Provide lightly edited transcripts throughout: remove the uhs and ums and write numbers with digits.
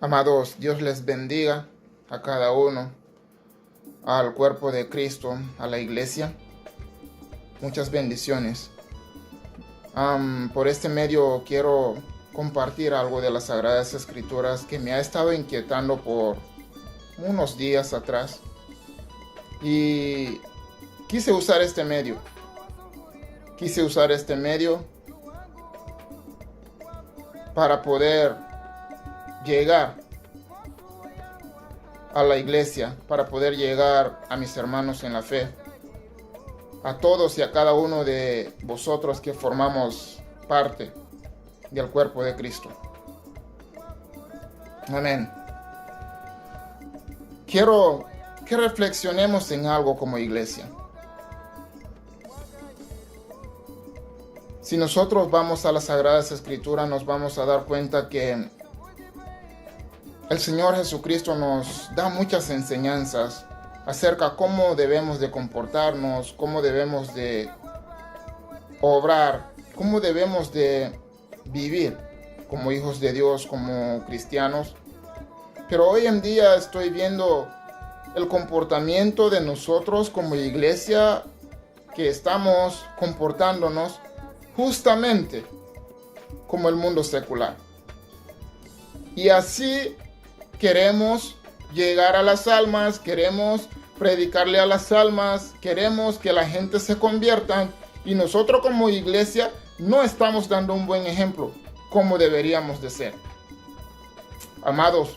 Amados, Dios les bendiga a cada uno, al cuerpo de Cristo, a la iglesia. Muchas bendiciones. Por este medio quiero compartir algo de las Sagradas Escrituras que me ha estado inquietando por unos días atrás. Y quise usar este medio. Para poder llegar a la iglesia, para poder llegar a mis hermanos en la fe, a todos y a cada uno de vosotros que formamos parte del cuerpo de Cristo. Amén. Quiero que reflexionemos en algo como iglesia. Si nosotros vamos a las Sagradas Escrituras, nos vamos a dar cuenta que el Señor Jesucristo nos da muchas enseñanzas acerca de cómo debemos de comportarnos, cómo debemos de obrar, cómo debemos de vivir como hijos de Dios, como cristianos. Pero hoy en día estoy viendo el comportamiento de nosotros como iglesia, que estamos comportándonos justamente como el mundo secular. Y así queremos llegar a las almas, queremos predicarle a las almas, queremos que la gente se convierta, y nosotros como iglesia no estamos dando un buen ejemplo como deberíamos de ser. Amados,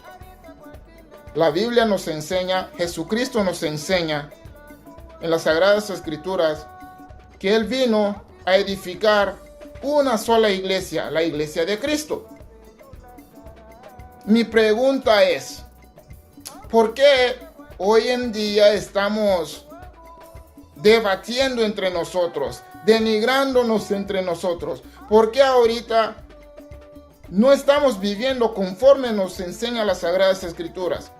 la Biblia nos enseña, Jesucristo nos enseña en las Sagradas Escrituras que Él vino a edificar una sola iglesia, la iglesia de Cristo. Mi pregunta es, ¿por qué hoy en día estamos debatiendo entre nosotros, denigrándonos entre nosotros? ¿Por qué ahorita no estamos viviendo conforme nos enseñan las Sagradas Escrituras?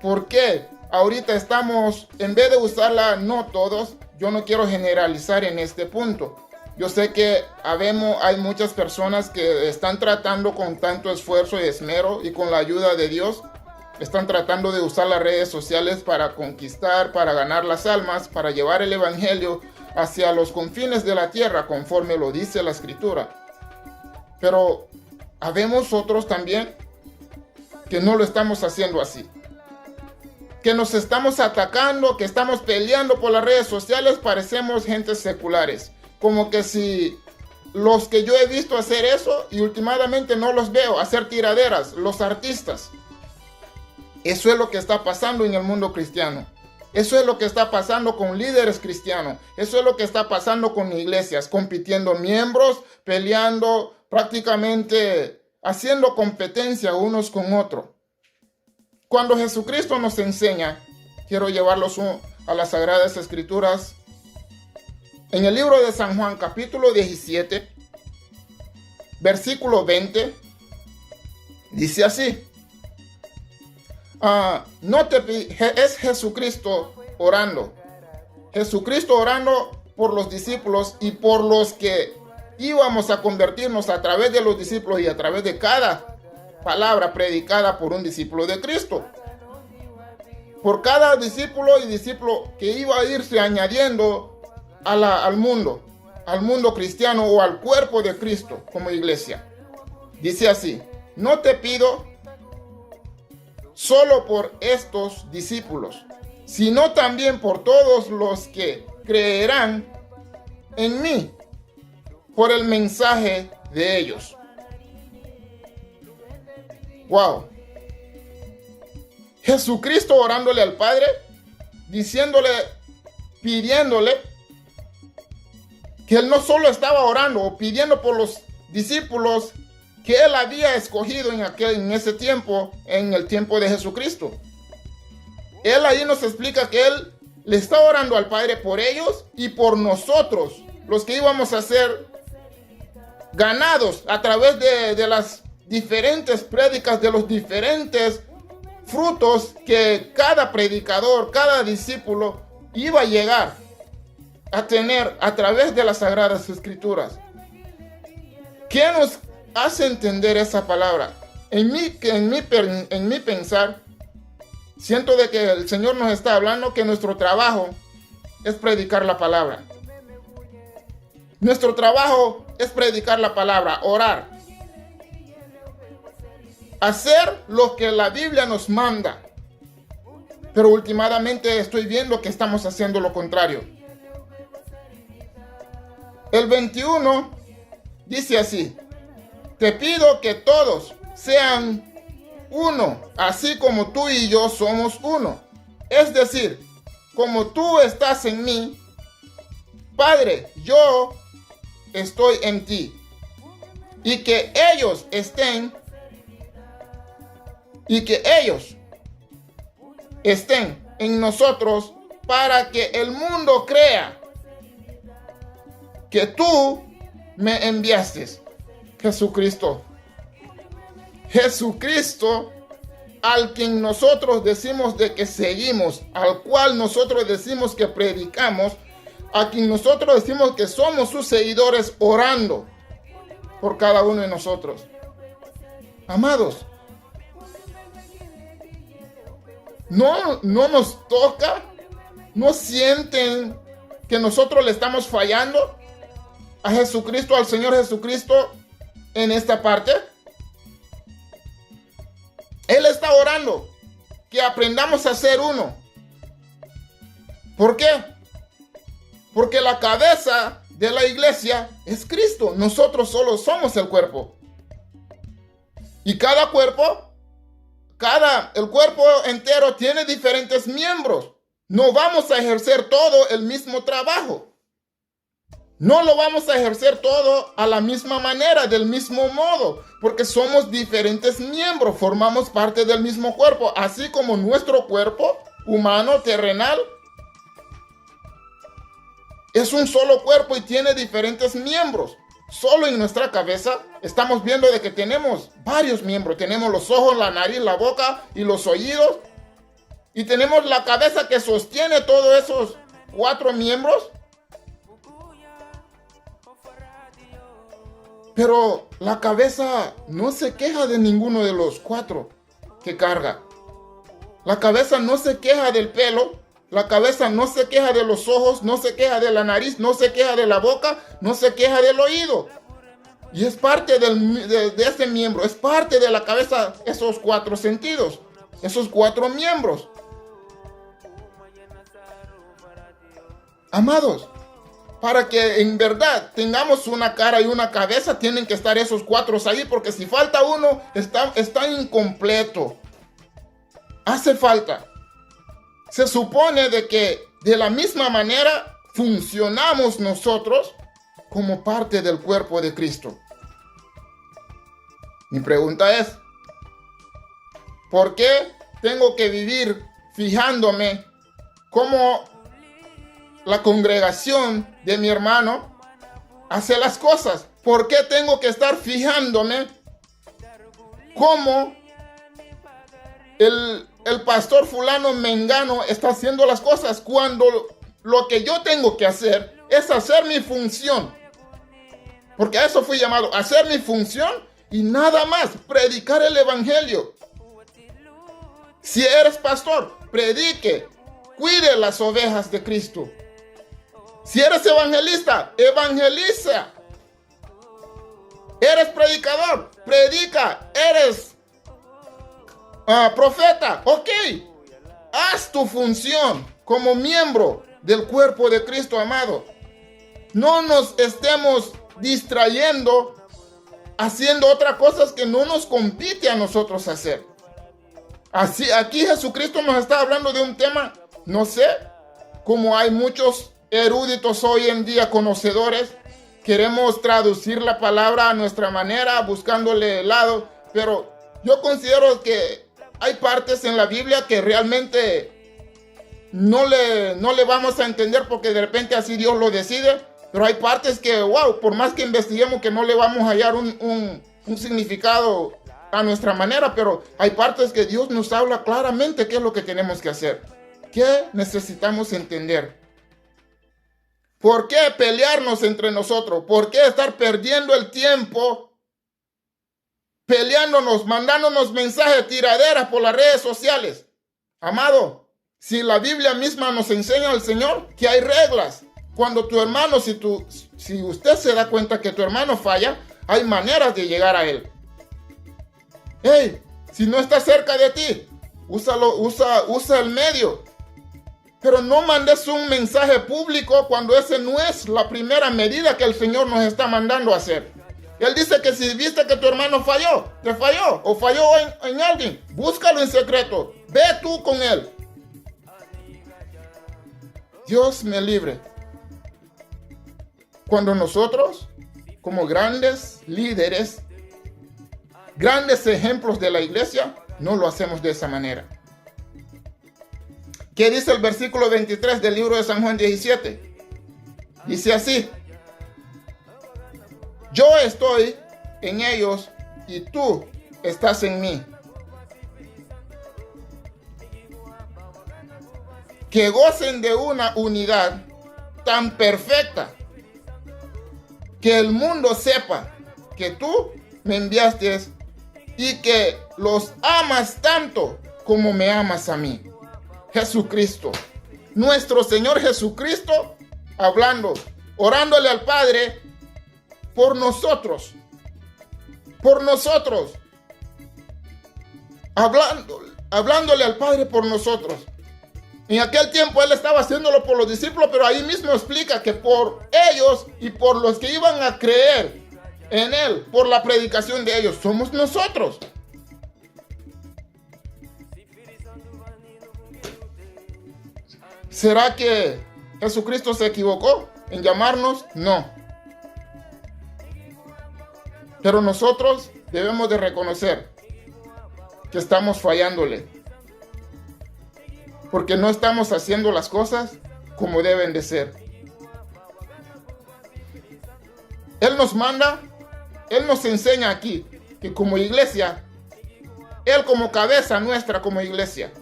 ¿Por qué ahorita estamos, en vez de usarla, no todos? Yo no quiero generalizar en este punto. Yo sé que hay muchas personas que están tratando con tanto esfuerzo y esmero, y con la ayuda de Dios están tratando de usar las redes sociales para conquistar, para ganar las almas, para llevar el evangelio hacia los confines de la tierra, conforme lo dice la Escritura. Pero habemos otros también que no lo estamos haciendo así, que nos estamos atacando, que estamos peleando por las redes sociales. Parecemos gentes seculares, como que si los que yo he visto hacer eso, y últimamente no los veo hacer tiraderas, los artistas. Eso es lo que está pasando en el mundo cristiano. Eso es lo que está pasando con líderes cristianos. Eso es lo que está pasando con iglesias, compitiendo miembros, peleando, prácticamente haciendo competencia unos con otros. Cuando Jesucristo nos enseña, quiero llevarlos a las Sagradas Escrituras. En el libro de San Juan, capítulo 17, versículo 20, dice así. Es Jesucristo orando. Jesucristo orando por los discípulos y por los que íbamos a convertirnos a través de los discípulos y a través de cada palabra predicada por un discípulo de Cristo. Por cada discípulo y discípulo que iba a irse añadiendo al mundo cristiano, o al cuerpo de Cristo como iglesia. Dice así: no te pido solo por estos discípulos, sino también por todos los que creerán en mí por el mensaje de ellos. Wow. Jesucristo orándole al Padre, diciéndole, pidiéndole, que Él no solo estaba orando o pidiendo por los discípulos que Él había escogido en ese tiempo, en el tiempo de Jesucristo. Él ahí nos explica que Él le está orando al Padre por ellos y por nosotros, los que íbamos a ser ganados a través de las diferentes prédicas, de los diferentes frutos que cada predicador, cada discípulo iba a llegar a tener a través de las Sagradas Escrituras. ¿Qué nos hace entender esa palabra? en mi pensar, siento de que el Señor nos está hablando que nuestro trabajo es predicar la palabra. Nuestro trabajo es predicar la palabra, orar. Hacer lo que la Biblia nos manda. Pero últimamente estoy viendo que estamos haciendo lo contrario. El 21 dice así: te pido que todos sean uno, así como tú y yo somos uno. Es decir, como tú estás en mí, Padre, yo estoy en ti. Y que ellos estén en nosotros para que el mundo crea que tú me enviaste. Jesucristo, al quien nosotros decimos de que seguimos, al cual nosotros decimos que predicamos, a quien nosotros decimos que somos sus seguidores, orando por cada uno de nosotros. Amados, no nos toca, no sienten que nosotros le estamos fallando a Jesucristo, al Señor Jesucristo en esta parte. Él está orando que aprendamos a ser uno. ¿Por qué? Porque la cabeza de la iglesia es Cristo. Nosotros solo somos el cuerpo. Y cada cuerpo, el cuerpo entero tiene diferentes miembros. No vamos a ejercer todo el mismo trabajo. No lo vamos a ejercer todo a la misma manera, del mismo modo, porque somos diferentes miembros, formamos parte del mismo cuerpo, así como nuestro cuerpo humano, terrenal, es un solo cuerpo y tiene diferentes miembros. Solo en nuestra cabeza estamos viendo de que tenemos varios miembros. Tenemos los ojos, la nariz, la boca y los oídos. Y tenemos la cabeza que sostiene todos esos 4 miembros. Pero la cabeza no se queja de ninguno de los 4 que carga. La cabeza no se queja del pelo. La cabeza no se queja de los ojos, no se queja de la nariz, no se queja de la boca, no se queja del oído. Y es parte de ese miembro, es parte de la cabeza, esos 4 sentidos, esos 4 miembros. Amados, para que en verdad tengamos una cara y una cabeza, tienen que estar esos 4 ahí, porque si falta uno, está incompleto. Hace falta. Se supone de que de la misma manera funcionamos nosotros como parte del cuerpo de Cristo. Mi pregunta es, ¿por qué tengo que vivir fijándome cómo la congregación de mi hermano hace las cosas? ¿Por qué tengo que estar fijándome cómo el pastor fulano mengano está haciendo las cosas, cuando lo que yo tengo que hacer es hacer mi función? Porque a eso fui llamado, hacer mi función y nada más, predicar el evangelio. Si eres pastor, predique, cuide las ovejas de Cristo. Si eres evangelista, evangeliza. Eres predicador, predica. Eres profeta, ok, haz tu función como miembro del cuerpo de Cristo, amado. No nos estemos distrayendo haciendo otras cosas que no nos compete a nosotros hacer. Así, aquí Jesucristo nos está hablando de un tema, no sé, como hay muchos eruditos hoy en día, conocedores, queremos traducir la palabra a nuestra manera, buscándole el lado, pero yo considero que hay partes en la Biblia que realmente no le vamos a entender, porque de repente así Dios lo decide. Pero hay partes que, wow, por más que investiguemos, que no le vamos a hallar un significado a nuestra manera. Pero hay partes que Dios nos habla claramente qué es lo que tenemos que hacer. ¿Qué necesitamos entender? ¿Por qué pelearnos entre nosotros? ¿Por qué estar perdiendo el tiempo peleándonos, mandándonos mensajes, tiraderas por las redes sociales. Amado, si la Biblia misma nos enseña al Señor que hay reglas. Cuando tu hermano, si usted se da cuenta que tu hermano falla, hay maneras de llegar a él. Hey, si no está cerca de ti, usa el medio. Pero no mandes un mensaje público cuando ese no es la primera medida que el Señor nos está mandando a hacer. Él dice que si viste que tu hermano falló, te falló o falló en alguien, búscalo en secreto. Ve tú con él. Dios me libre. Cuando nosotros, como grandes líderes, grandes ejemplos de la iglesia, no lo hacemos de esa manera. ¿Qué dice el versículo 23 del libro de San Juan 17? Dice así: yo estoy en ellos y tú estás en mí. Que gocen de una unidad tan perfecta que el mundo sepa que tú me enviaste y que los amas tanto como me amas a mí. Jesucristo, nuestro Señor Jesucristo, orándole al Padre por nosotros, hablándole al Padre por nosotros. En aquel tiempo Él estaba haciéndolo por los discípulos, pero ahí mismo explica que por ellos y por los que iban a creer en Él, por la predicación de ellos, somos nosotros. ¿Será que Jesucristo se equivocó en llamarnos? No. Pero nosotros debemos de reconocer que estamos fallándole. Porque no estamos haciendo las cosas como deben de ser. Él nos manda, Él nos enseña aquí que como iglesia, Él como cabeza nuestra como iglesia,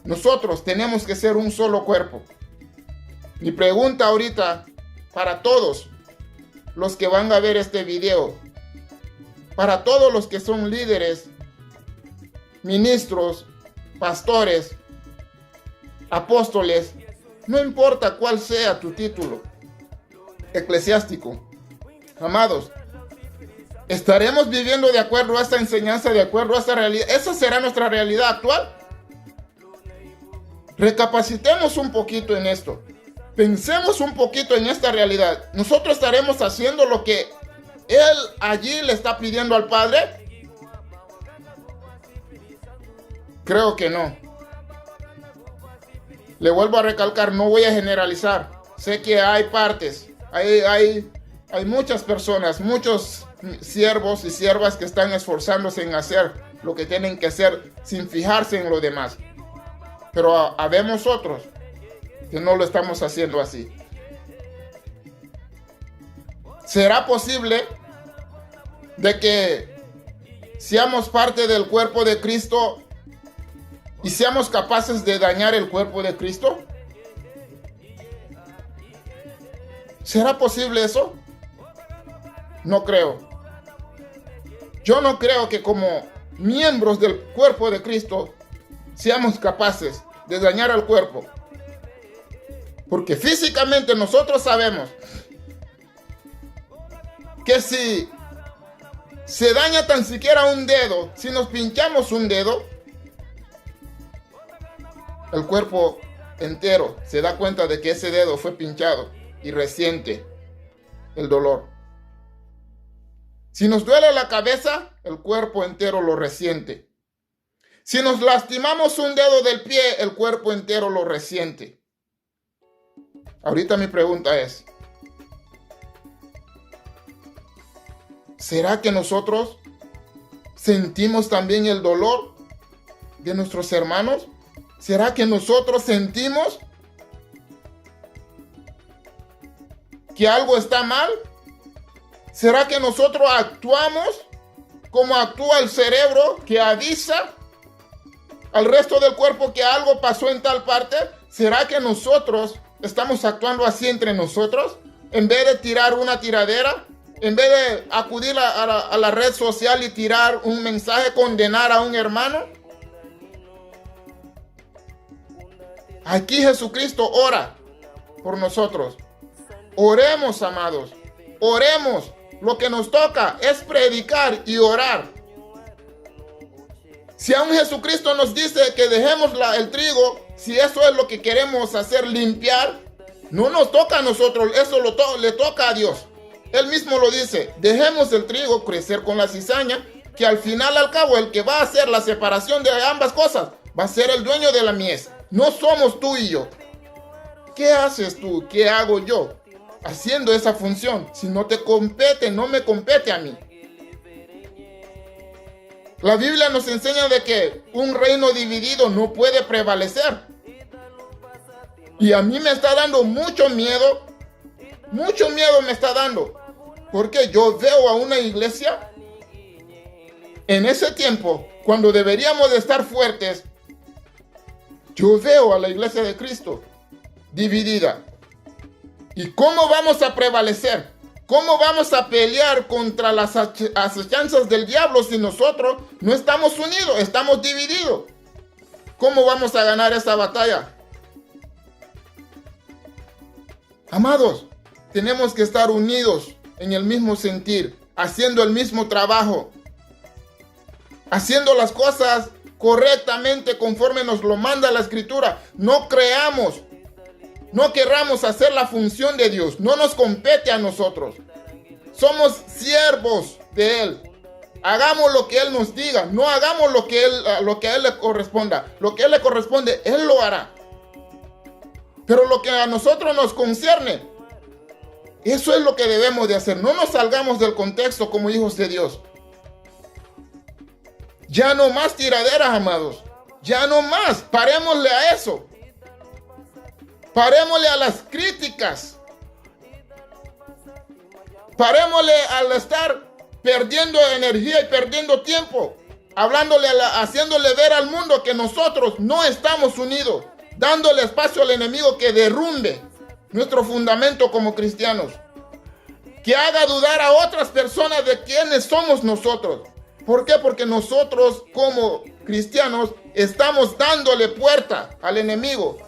nosotros tenemos que ser un solo cuerpo. Mi pregunta ahorita para todos los que van a ver este video, para todos los que son líderes, ministros, pastores, apóstoles, no importa cuál sea tu título eclesiástico, amados, ¿estaremos viviendo de acuerdo a esta enseñanza, de acuerdo a esta realidad? ¿Esa será nuestra realidad actual? Recapacitemos un poquito en esto. Pensemos un poquito en esta realidad. ¿Nosotros estaremos haciendo lo que Él allí le está pidiendo al Padre? Creo que no. Le vuelvo a recalcar, no voy a generalizar. Sé que hay partes, hay muchas personas, muchos siervos y siervas que están esforzándose en hacer lo que tienen que hacer sin fijarse en lo demás. Pero habemos otros que no lo estamos haciendo así. ¿Será posible de que seamos parte del cuerpo de Cristo y seamos capaces de dañar el cuerpo de Cristo? ¿Será posible eso? No creo. Yo no creo que como miembros del cuerpo de Cristo seamos capaces de dañar al cuerpo. Porque físicamente nosotros sabemos que si se daña tan siquiera un dedo, si nos pinchamos un dedo, el cuerpo entero se da cuenta de que ese dedo fue pinchado y resiente el dolor. Si nos duele la cabeza, el cuerpo entero lo resiente. Si nos lastimamos un dedo del pie, el cuerpo entero lo resiente. Ahorita mi pregunta es, ¿será que nosotros sentimos también el dolor de nuestros hermanos? ¿Será que nosotros sentimos que algo está mal? ¿Será que nosotros actuamos como actúa el cerebro que avisa al resto del cuerpo que algo pasó en tal parte? ¿Será que nosotros estamos actuando así entre nosotros? En vez de tirar una tiradera, en vez de acudir a la red social y tirar un mensaje, condenar a un hermano. Aquí Jesucristo ora por nosotros. Oremos, amados. Oremos. Lo que nos toca es predicar y orar. Si aún Jesucristo nos dice que dejemos el trigo, si eso es lo que queremos hacer, limpiar, no nos toca a nosotros, eso le toca a Dios. Él mismo lo dice, dejemos el trigo crecer con la cizaña, que al final, al cabo, el que va a hacer la separación de ambas cosas va a ser el dueño de la mies. No somos tú y yo. ¿Qué haces tú? ¿Qué hago yo? Haciendo esa función. Si no te compete, no me compete a mí. La Biblia nos enseña de que un reino dividido no puede prevalecer. Y a mí me está dando mucho miedo me está dando. Porque yo veo a una iglesia en ese tiempo, cuando deberíamos de estar fuertes, yo veo a la iglesia de Cristo dividida. ¿Y cómo vamos a prevalecer? ¿Cómo vamos a pelear contra las acechanzas del diablo si nosotros no estamos unidos, estamos divididos? ¿Cómo vamos a ganar esa batalla? Amados, tenemos que estar unidos en el mismo sentir, haciendo el mismo trabajo, haciendo las cosas correctamente conforme nos lo manda la Escritura. No querramos hacer la función de Dios, no nos compete a nosotros. Somos siervos de Él. Hagamos lo que Él nos diga, no hagamos lo que a Él le corresponda. Lo que a Él le corresponde, Él lo hará. Pero lo que a nosotros nos concierne, eso es lo que debemos de hacer. No nos salgamos del contexto como hijos de Dios. Ya no más tiraderas, amados. Ya no más. Parémosle a eso. Parémosle a las críticas. Parémosle al estar perdiendo energía y perdiendo tiempo. Haciéndole ver al mundo que nosotros no estamos unidos. Dándole espacio al enemigo que derrumbe nuestro fundamento como cristianos. Que haga dudar a otras personas de quiénes somos nosotros. ¿Por qué? Porque nosotros como cristianos estamos dándole puerta al enemigo.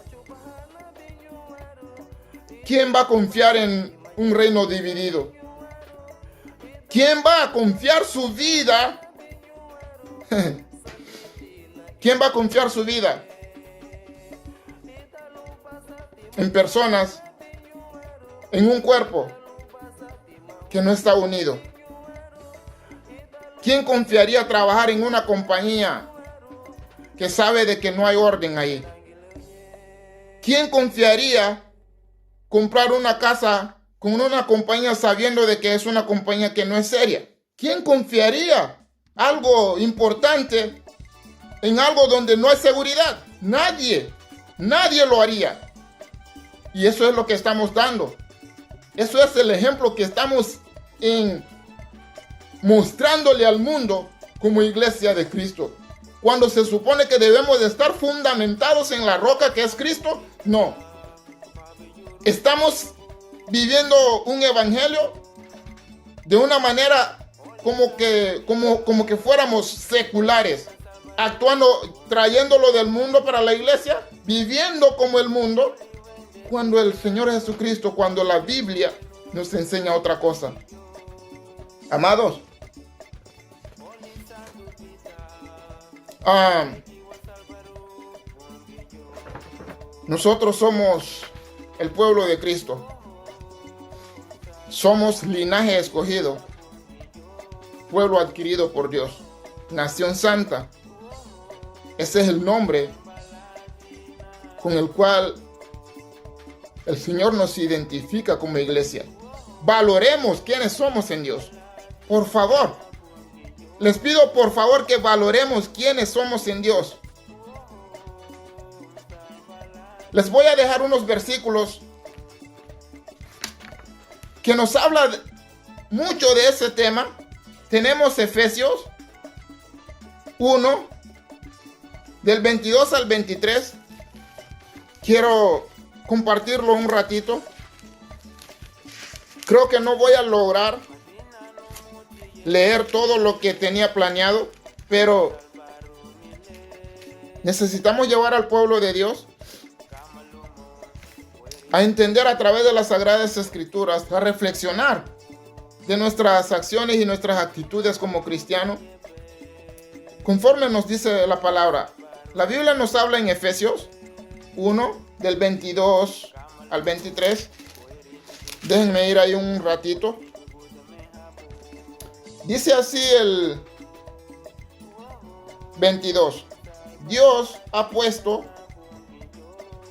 ¿Quién va a confiar en un reino dividido? ¿Quién va a confiar su vida? ¿Quién va a confiar su vida en personas, en un cuerpo que no está unido? ¿Quién confiaría trabajar en una compañía que sabe de que no hay orden ahí? ¿Quién confiaría comprar una casa con una compañía sabiendo de que es una compañía que no es seria? ¿Quién confiaría algo importante en algo donde no hay seguridad? Nadie lo haría. Y eso es lo que estamos dando. Eso es el ejemplo que estamos mostrándole al mundo como iglesia de Cristo. Cuando se supone que debemos de estar fundamentados en la roca que es Cristo, no. Estamos viviendo un evangelio de una manera como que fuéramos seculares, actuando, trayéndolo del mundo para la iglesia, viviendo como el mundo, cuando el Señor Jesucristo, cuando la Biblia nos enseña otra cosa. Amados, nosotros somos el pueblo de Cristo. Somos linaje escogido, pueblo adquirido por Dios, nación santa. Ese es el nombre con el cual el Señor nos identifica como iglesia. Valoremos quiénes somos en Dios. Por favor, les pido por favor que valoremos quiénes somos en Dios. Les voy a dejar unos versículos que nos habla mucho de ese tema. Tenemos Efesios 1, del 22 al 23. Quiero compartirlo un ratito. Creo que no voy a lograr leer todo lo que tenía planeado, pero necesitamos llevar al pueblo de Dios a entender a través de las Sagradas Escrituras, a reflexionar de nuestras acciones y nuestras actitudes como cristianos, conforme nos dice la palabra. La Biblia nos habla en Efesios 1, del 22 al 23. Déjenme ir ahí un ratito. Dice así el 22. Dios ha puesto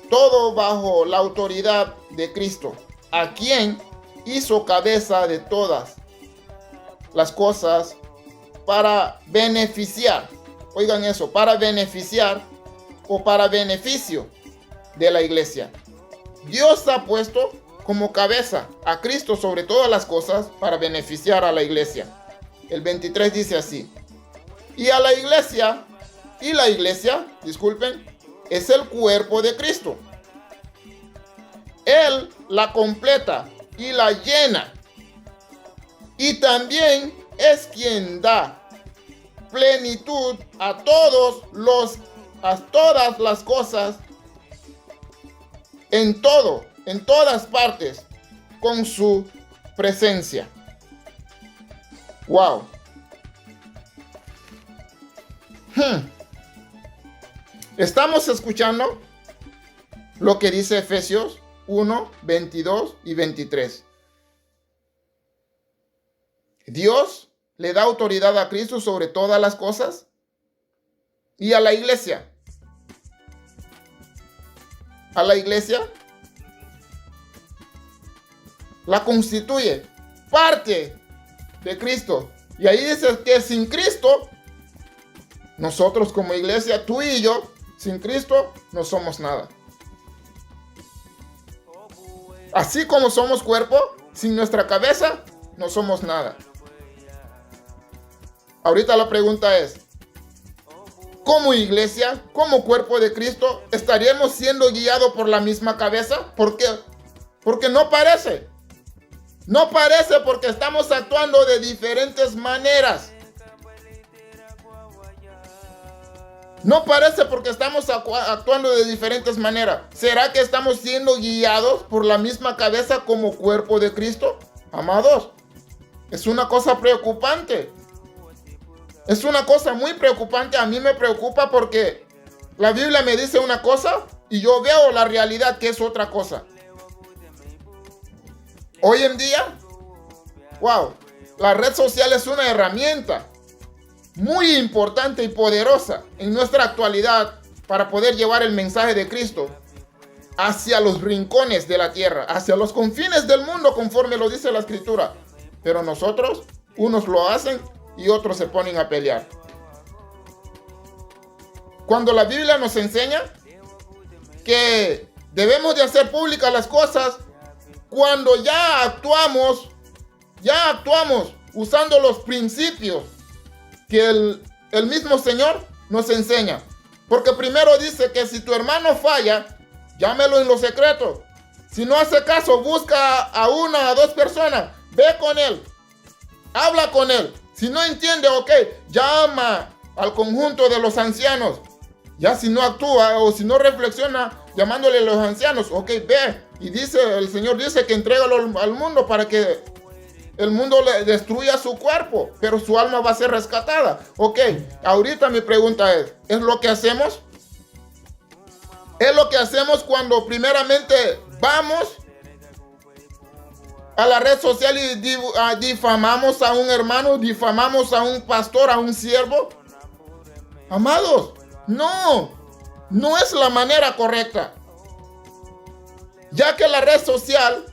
todo bajo la autoridad de Cristo, a quien hizo cabeza de todas las cosas para beneficiar. Oigan eso, para beneficiar o para beneficio de la iglesia. Dios ha puesto como cabeza a Cristo sobre todas las cosas para beneficiar a la iglesia. El 23 dice así: y la iglesia, es el cuerpo de Cristo. Él la completa y la llena. Y también es quien da plenitud a todas las cosas, en todas partes, con su presencia. Wow. Estamos escuchando lo que dice Efesios 1, 22 y 23. Dios le da autoridad a Cristo sobre todas las cosas y a la iglesia. A la iglesia la constituye parte de Cristo. Y ahí dice que sin Cristo, nosotros como iglesia, tú y yo, sin Cristo no somos nada. Así como somos cuerpo, sin nuestra cabeza no somos nada. Ahorita la pregunta es, como iglesia, como cuerpo de Cristo, ¿estaríamos siendo guiados por la misma cabeza? ¿Por qué? Porque no parece. No parece, porque estamos actuando de diferentes maneras. No parece, porque estamos actuando de diferentes maneras. ¿Será que estamos siendo guiados por la misma cabeza como cuerpo de Cristo? Amados, es una cosa preocupante. Es una cosa muy preocupante. A mí me preocupa porque la Biblia me dice una cosa y yo veo la realidad que es otra cosa. Hoy en día, wow, la red social es una herramienta muy importante y poderosa en nuestra actualidad para poder llevar el mensaje de Cristo hacia los rincones de la tierra, hacia los confines del mundo, conforme lo dice la Escritura. Pero nosotros, unos lo hacen y otros se ponen a pelear. Cuando la Biblia nos enseña que debemos de hacer públicas las cosas cuando ya actuamos usando los principios que el mismo Señor nos enseña. Porque primero dice que si tu hermano falla, llámelo en lo secreto. Si no hace caso, busca a una o dos personas, ve con él, habla con él. Si no entiende, ok, llama al conjunto de los ancianos. Ya si no actúa o si no reflexiona, llamándole a los ancianos, ok, ve. Y el Señor dice que entrégalo al mundo para que el mundo le destruya su cuerpo, pero su alma va a ser rescatada. Ok, ahorita mi pregunta ¿es lo que hacemos? ¿Es lo que hacemos cuando primeramente vamos a la red social y difamamos a un hermano, difamamos a un pastor, a un siervo? Amados, no es la manera correcta. Ya que la red social,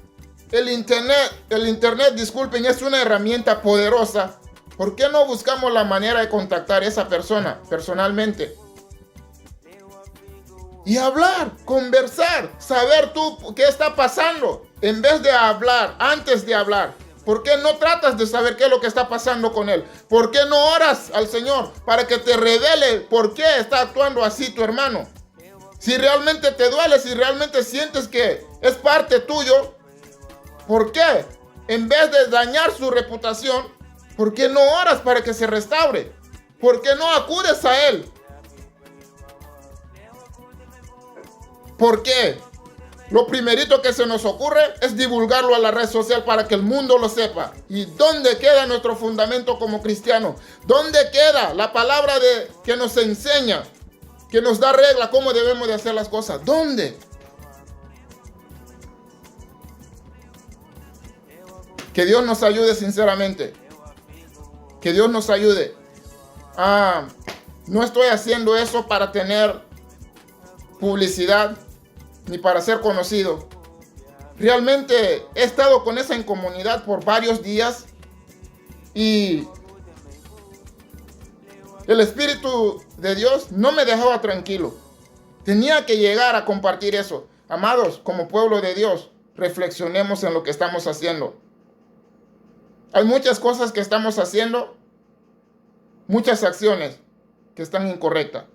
el internet, disculpen, es una herramienta poderosa, ¿por qué no buscamos la manera de contactar a esa persona personalmente? Y hablar, conversar, saber tú qué está pasando. En vez de hablar, antes de hablar, ¿por qué no tratas de saber qué es lo que está pasando con él? ¿Por qué no oras al Señor para que te revele por qué está actuando así tu hermano? Si realmente te duele, si realmente sientes que es parte tuyo, ¿por qué? En vez de dañar su reputación, ¿Por qué no oras para que se restaure? ¿Por qué no acudes a Él? ¿Por qué? Lo primerito que se nos ocurre es divulgarlo a la red social para que el mundo lo sepa. ¿Y dónde queda nuestro fundamento como cristianos? ¿Dónde queda la palabra que nos enseña, que nos da regla cómo debemos de hacer las cosas? ¿Dónde? Que Dios nos ayude sinceramente. Que Dios nos ayude. No estoy haciendo eso para tener publicidad ni para ser conocido. Realmente he estado con esa incomunidad por varios días y el Espíritu de Dios no me dejaba tranquilo. Tenía que llegar a compartir eso. Amados, como pueblo de Dios, reflexionemos en lo que estamos haciendo. Hay muchas cosas que estamos haciendo, muchas acciones que están incorrectas.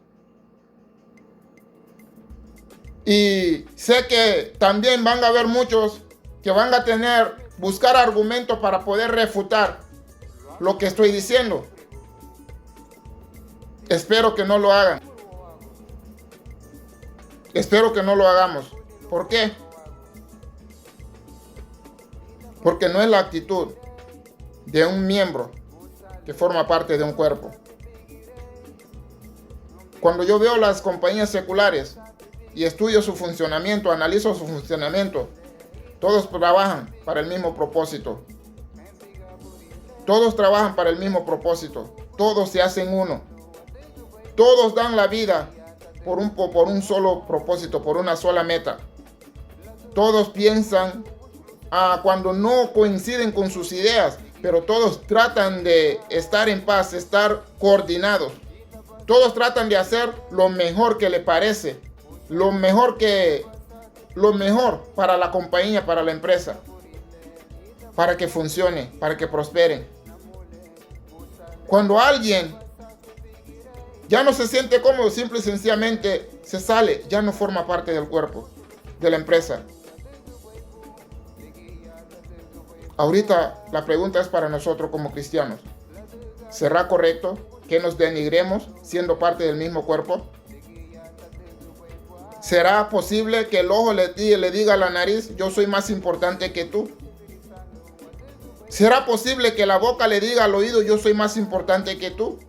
Y sé que también van a haber muchos que van a buscar argumentos para poder refutar lo que estoy diciendo. Espero que no lo hagan. Espero que no lo hagamos. ¿Por qué? Porque no es la actitud de un miembro que forma parte de un cuerpo. Cuando yo veo las compañías seculares y estudio su funcionamiento, analizo su funcionamiento, todos trabajan para el mismo propósito. Todos trabajan para el mismo propósito. Todos se hacen uno. Todos dan la vida por un solo propósito, por una sola meta. Todos piensan cuando no coinciden con sus ideas, pero todos tratan de estar en paz, estar coordinados. Todos tratan de hacer lo mejor que le parece, lo mejor para la compañía, para la empresa, para que funcione, para que prosperen. Cuando alguien ya no se siente cómodo, simple y sencillamente se sale, ya no forma parte del cuerpo, de la empresa. Ahorita la pregunta es para nosotros como cristianos. ¿Será correcto que nos denigremos siendo parte del mismo cuerpo? ¿Será posible que el ojo le diga a la nariz, yo soy más importante que tú? ¿Será posible que la boca le diga al oído, yo soy más importante que tú?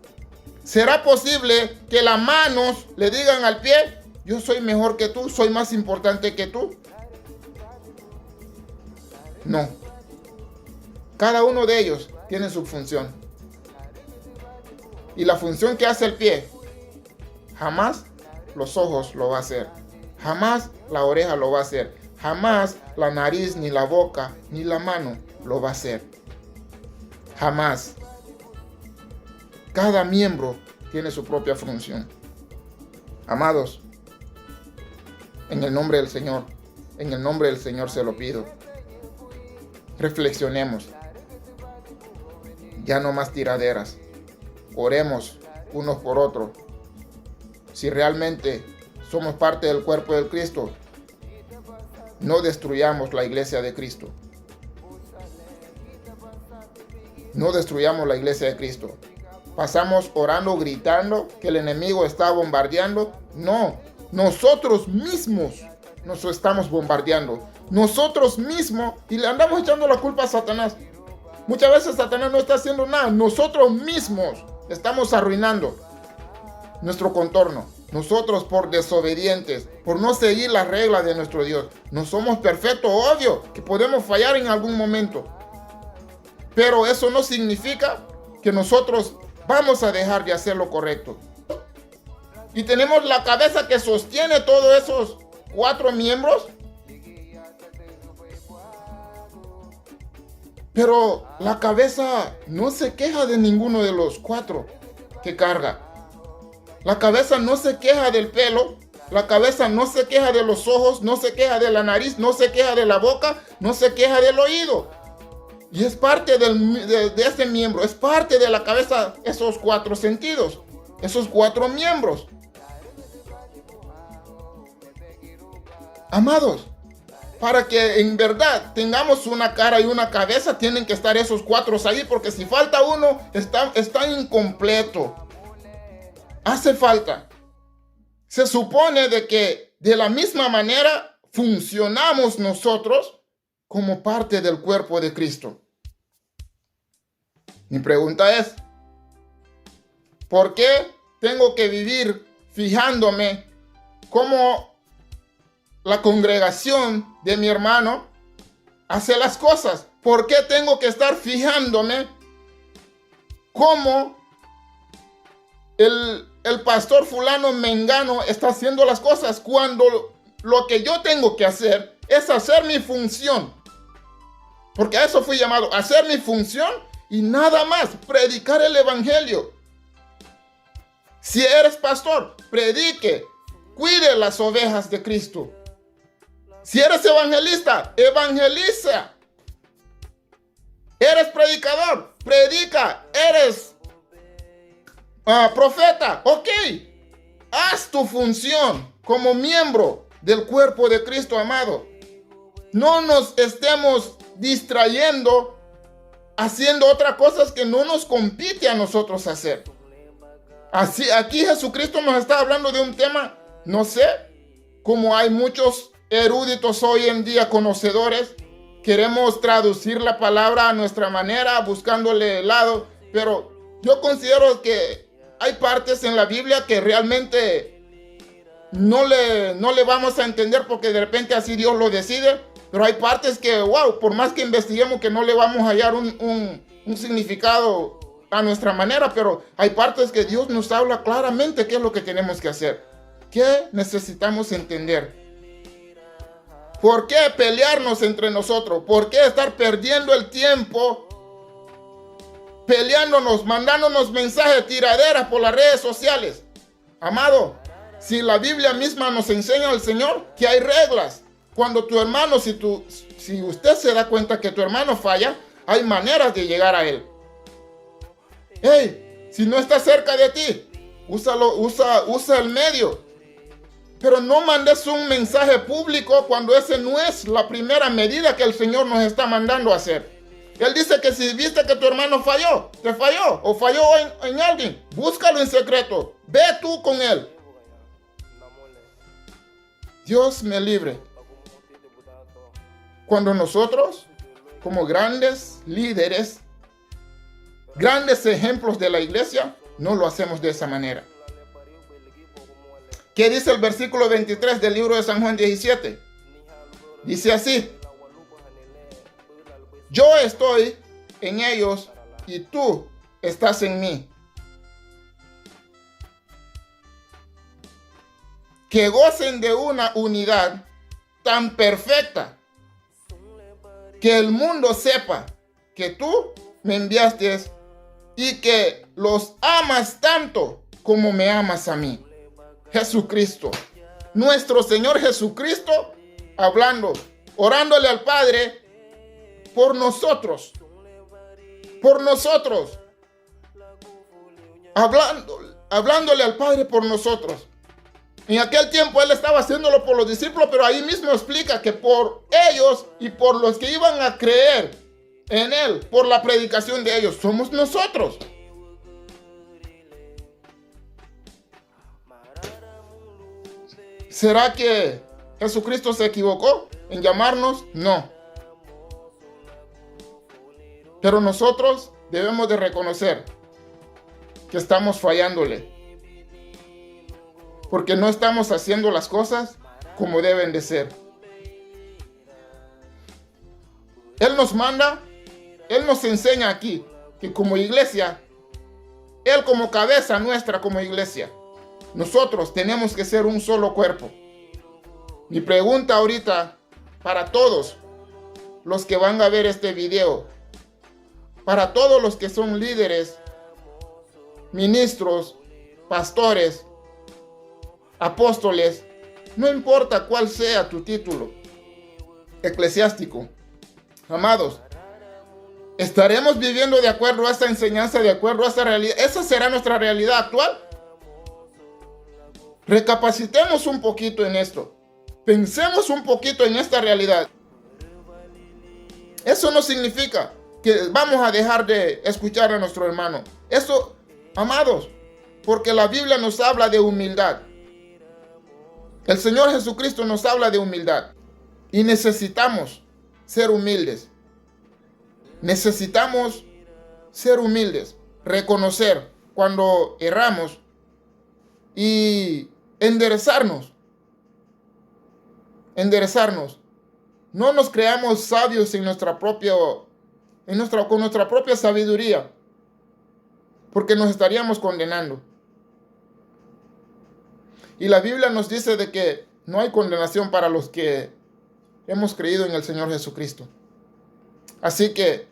¿Será posible que las manos le digan al pie, yo soy mejor que tú, soy más importante que tú? No. Cada uno de ellos tiene su función. Y la función que hace el pie, jamás los ojos lo va a hacer. Jamás la oreja lo va a hacer. Jamás la nariz, ni la boca, ni la mano lo va a hacer. Jamás. Cada miembro tiene su propia función. Amados, en el nombre del Señor se lo pido. Reflexionemos. Ya no más tiraderas. Oremos unos por otros. Si realmente somos parte del cuerpo del Cristo, no destruyamos la iglesia de Cristo. No destruyamos la iglesia de Cristo. Pasamos orando, gritando que el enemigo está bombardeando. No, nosotros mismos nos estamos bombardeando. Nosotros mismos, y le andamos echando la culpa a Satanás. Muchas veces Satanás no está haciendo nada. Nosotros mismos estamos arruinando nuestro contorno. Nosotros por desobedientes, por no seguir las reglas de nuestro Dios. No somos perfectos, obvio, que podemos fallar en algún momento. Pero eso no significa que nosotros vamos a dejar de hacer lo correcto. Y tenemos la cabeza que sostiene todos esos 4 miembros. Pero la cabeza no se queja de ninguno de los 4 que carga. La cabeza no se queja del pelo. La cabeza no se queja de los ojos. No se queja de la nariz. No se queja de la boca. No se queja del oído. Y es parte de este miembro. Es parte de la cabeza esos 4 sentidos. Esos 4 miembros. Amados, Para que en verdad tengamos una cara y una cabeza, tienen que estar esos 4 ahí, porque si falta uno, está incompleto. Hace falta. Se supone de que de la misma manera funcionamos nosotros como parte del cuerpo de Cristo. Mi pregunta es, ¿por qué tengo que vivir fijándome cómo la congregación de mi hermano hace las cosas? ¿Por qué tengo que estar fijándome cómo el pastor fulano mengano está haciendo las cosas, cuando lo que yo tengo que hacer es hacer mi función? Porque a eso fui llamado, hacer mi función y nada más, predicar el evangelio. Si eres pastor, predique, cuide las ovejas de Cristo. Si eres evangelista, evangeliza. Eres predicador, predica. Eres profeta, ok. Haz tu función como miembro del cuerpo de Cristo, amado. No nos estemos distrayendo haciendo otras cosas que no nos compete a nosotros hacer. Así, aquí Jesucristo nos está hablando de un tema, no sé, como hay muchos eruditos hoy en día, conocedores, queremos traducir la palabra a nuestra manera, buscándole el lado, pero yo considero que hay partes en la Biblia que realmente no le vamos a entender, porque de repente así Dios lo decide, pero hay partes que, wow, por más que investiguemos, que no le vamos a hallar un significado a nuestra manera, pero hay partes que Dios nos habla claramente qué es lo que tenemos que hacer, qué necesitamos entender. ¿Por qué pelearnos entre nosotros? ¿Por qué estar perdiendo el tiempo peleándonos, mandándonos mensajes, tiraderas por las redes sociales? Amado, si la Biblia misma nos enseña al Señor que hay reglas. Cuando tu hermano, si usted se da cuenta que tu hermano falla, hay maneras de llegar a él. Hey, si no está cerca de ti, usa el medio. Pero no mandes un mensaje público cuando ese no es la primera medida que el Señor nos está mandando a hacer. Él dice que si viste que tu hermano falló, te falló o falló en alguien, búscalo en secreto. Ve tú con él. Dios me libre. Cuando nosotros, como grandes líderes, grandes ejemplos de la iglesia, no lo hacemos de esa manera. ¿Qué dice el versículo 23 del libro de San Juan 17? Dice así: yo estoy en ellos y tú estás en mí. Que gocen de una unidad tan perfecta que el mundo sepa que tú me enviaste y que los amas tanto como me amas a mí. Jesucristo, nuestro Señor Jesucristo, hablando, orándole al Padre por nosotros, hablándole al Padre por nosotros. En aquel tiempo Él estaba haciéndolo por los discípulos, pero ahí mismo explica que por ellos y por los que iban a creer en Él, por la predicación de ellos, somos nosotros. ¿Será que Jesucristo se equivocó en llamarnos? No. Pero nosotros debemos de reconocer que estamos fallándole, porque no estamos haciendo las cosas como deben de ser. Él nos manda, Él nos enseña aquí que como iglesia, Él como cabeza nuestra como iglesia, nosotros tenemos que ser un solo cuerpo. Mi pregunta ahorita para todos los que van a ver este video, para todos los que son líderes, ministros, pastores, apóstoles, no importa cuál sea tu título eclesiástico, amados, ¿estaremos viviendo de acuerdo a esta enseñanza, de acuerdo a esta realidad? ¿Esa será nuestra realidad actual? Recapacitemos un poquito en esto. Pensemos un poquito en esta realidad. Eso no significa que vamos a dejar de escuchar a nuestro hermano. Eso, amados, porque la Biblia nos habla de humildad. El Señor Jesucristo nos habla de humildad. Y necesitamos ser humildes. Necesitamos ser humildes. Reconocer cuando erramos y enderezarnos. Enderezarnos. No nos creamos sabios con nuestra propia sabiduría, porque nos estaríamos condenando. Y la Biblia nos dice de que no hay condenación para los que hemos creído en el Señor Jesucristo. Así que,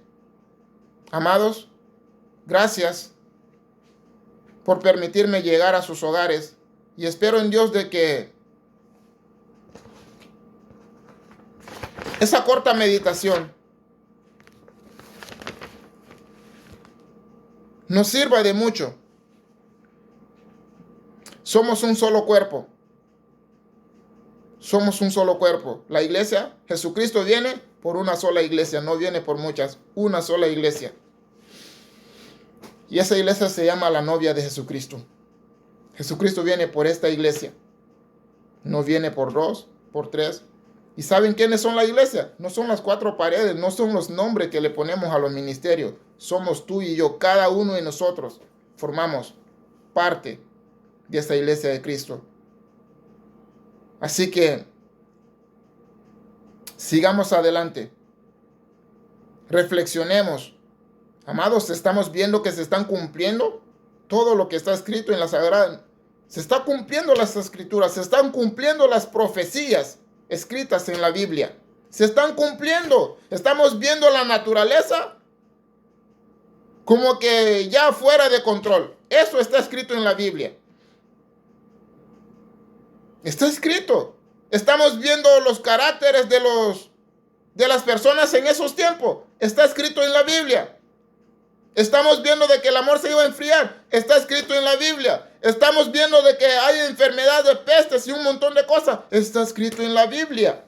amados, gracias por permitirme llegar a sus hogares, y espero en Dios de que esa corta meditación nos sirva de mucho. Somos un solo cuerpo. Somos un solo cuerpo. La iglesia, Jesucristo viene por una sola iglesia, no viene por muchas, una sola iglesia. Y esa iglesia se llama la novia de Jesucristo. Jesucristo viene por esta iglesia. No viene por 2, por 3. ¿Y saben quiénes son la iglesia? No son las 4 paredes, no son los nombres que le ponemos a los ministerios. Somos tú y yo, cada uno de nosotros formamos parte de esta iglesia de Cristo. Así que sigamos adelante. Reflexionemos. Amados, estamos viendo que se están cumpliendo todo lo que está escrito en la Sagrada. Se está cumpliendo las escrituras, se están cumpliendo las profecías escritas en la Biblia. Se están cumpliendo. Estamos viendo la naturaleza como que ya fuera de control. Eso está escrito en la Biblia. Está escrito. Estamos viendo los caracteres de las personas en esos tiempos. Está escrito en la Biblia. Estamos viendo de que el amor se iba a enfriar. Está escrito en la Biblia. Estamos viendo de que hay enfermedades, pestes y un montón de cosas. Está escrito en la Biblia.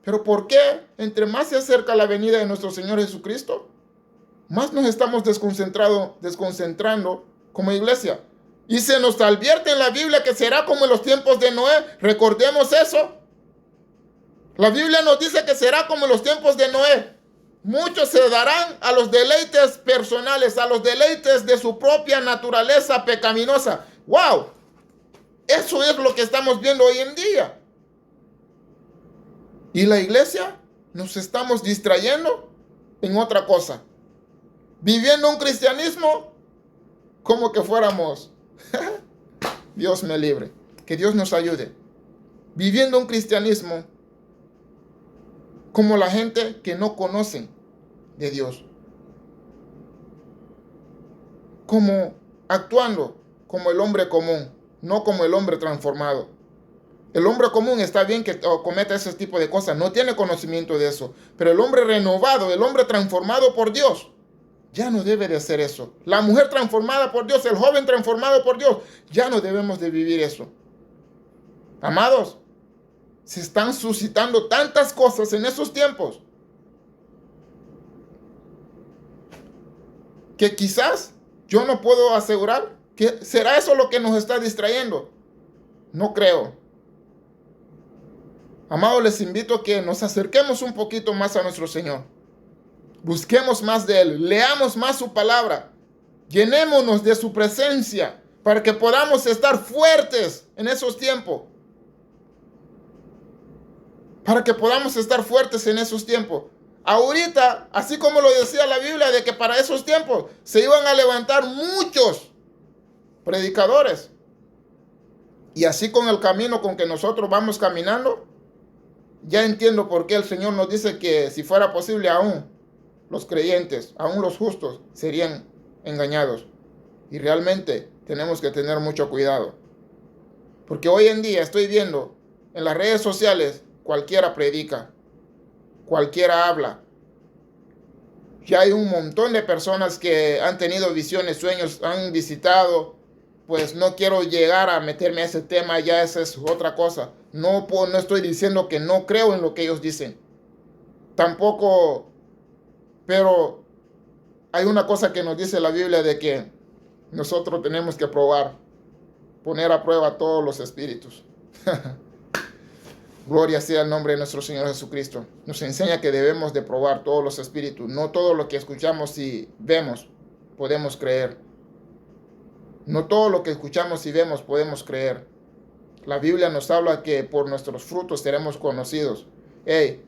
¿Pero por qué? Entre más se acerca la venida de nuestro Señor Jesucristo, más nos estamos desconcentrando como iglesia. Y se nos advierte en la Biblia que será como en los tiempos de Noé. Recordemos eso. La Biblia nos dice que será como en los tiempos de Noé. Muchos se darán a los deleites personales, a los deleites de su propia naturaleza pecaminosa. ¡Wow! Eso es lo que estamos viendo hoy en día. Y la iglesia nos estamos distrayendo en otra cosa. Viviendo un cristianismo como que fuéramos... Dios me libre. Que Dios nos ayude. Viviendo un cristianismo como la gente que no conocen de Dios. Como actuando como el hombre común, no como el hombre transformado. El hombre común está bien que cometa ese tipo de cosas, no tiene conocimiento de eso. Pero el hombre renovado, el hombre transformado por Dios, ya no debe de hacer eso. La mujer transformada por Dios, el joven transformado por Dios, ya no debemos de vivir eso. Amados, se están suscitando tantas cosas en esos tiempos que quizás yo no puedo asegurar que será eso lo que nos está distrayendo. No creo. Amados, les invito a que nos acerquemos un poquito más a nuestro Señor. Busquemos más de Él, leamos más su palabra, llenémonos de su presencia para que podamos estar fuertes en esos tiempos. Para que podamos estar fuertes en esos tiempos. Ahorita, así como lo decía la Biblia, de que para esos tiempos se iban a levantar muchos predicadores. Y así con el camino con que nosotros vamos caminando, ya entiendo por qué el Señor nos dice que si fuera posible aún los creyentes, aún los justos, serían engañados. Y realmente tenemos que tener mucho cuidado. Porque hoy en día estoy viendo en las redes sociales, cualquiera predica, cualquiera habla. Ya hay un montón de personas que han tenido visiones, sueños, han visitado pues no quiero llegar a meterme a ese tema, ya esa es otra cosa. No estoy diciendo que no creo en lo que ellos dicen. Tampoco, pero hay una cosa que nos dice la Biblia de que nosotros tenemos que poner a prueba todos los espíritus. Gloria sea el nombre de nuestro Señor Jesucristo. Nos enseña que debemos de probar todos los espíritus. No todo lo que escuchamos y vemos podemos creer. No todo lo que escuchamos y vemos podemos creer. La Biblia nos habla que por nuestros frutos seremos conocidos. Hey,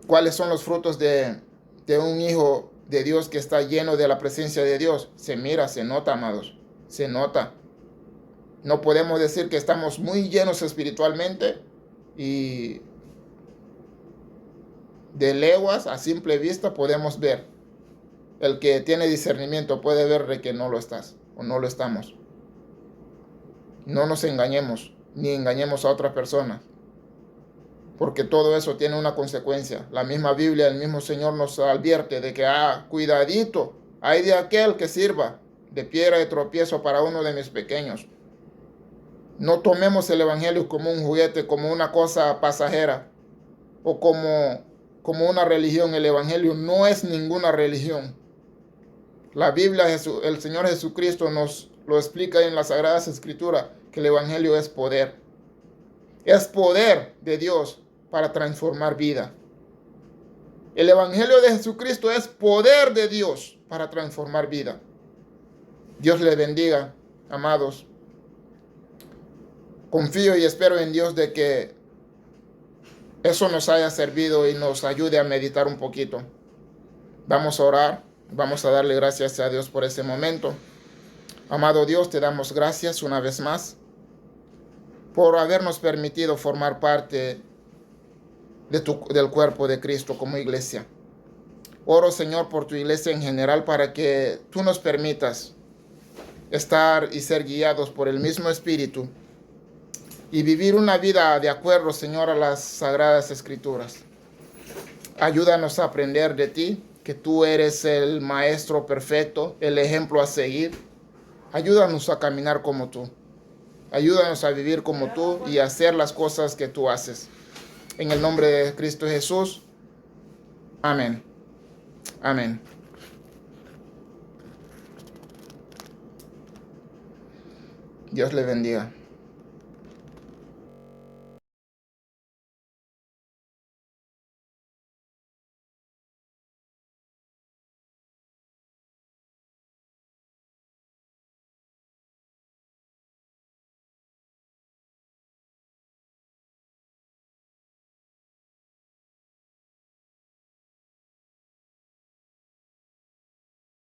¿cuáles son los frutos de un hijo de Dios que está lleno de la presencia de Dios? Se mira, se nota, amados. Se nota. No podemos decir que estamos muy llenos espiritualmente y de leguas a simple vista podemos ver. El que tiene discernimiento puede ver de que no lo estás o no lo estamos. No nos engañemos ni engañemos a otra persona, porque todo eso tiene una consecuencia. La misma Biblia, el mismo Señor nos advierte de que, cuidadito, hay de aquel que sirva de piedra de tropiezo para uno de mis pequeños. No tomemos el evangelio como un juguete, como una cosa pasajera o como una religión. El evangelio no es ninguna religión. La Biblia, el Señor Jesucristo nos lo explica en las Sagradas Escrituras, que el evangelio es poder. Es poder de Dios para transformar vida. El evangelio de Jesucristo es poder de Dios para transformar vida. Dios les bendiga, amados. Confío y espero en Dios de que eso nos haya servido y nos ayude a meditar un poquito. Vamos a orar, vamos a darle gracias a Dios por ese momento. Amado Dios, te damos gracias una vez más por habernos permitido formar parte del cuerpo de Cristo como iglesia. Oro, Señor, por tu iglesia en general para que tú nos permitas estar y ser guiados por el mismo Espíritu y vivir una vida de acuerdo, Señor, a las Sagradas Escrituras. Ayúdanos a aprender de ti, que tú eres el Maestro perfecto, el ejemplo a seguir. Ayúdanos a caminar como tú. Ayúdanos a vivir como tú y a hacer las cosas que tú haces. En el nombre de Cristo Jesús. Amén. Amén. Dios le bendiga.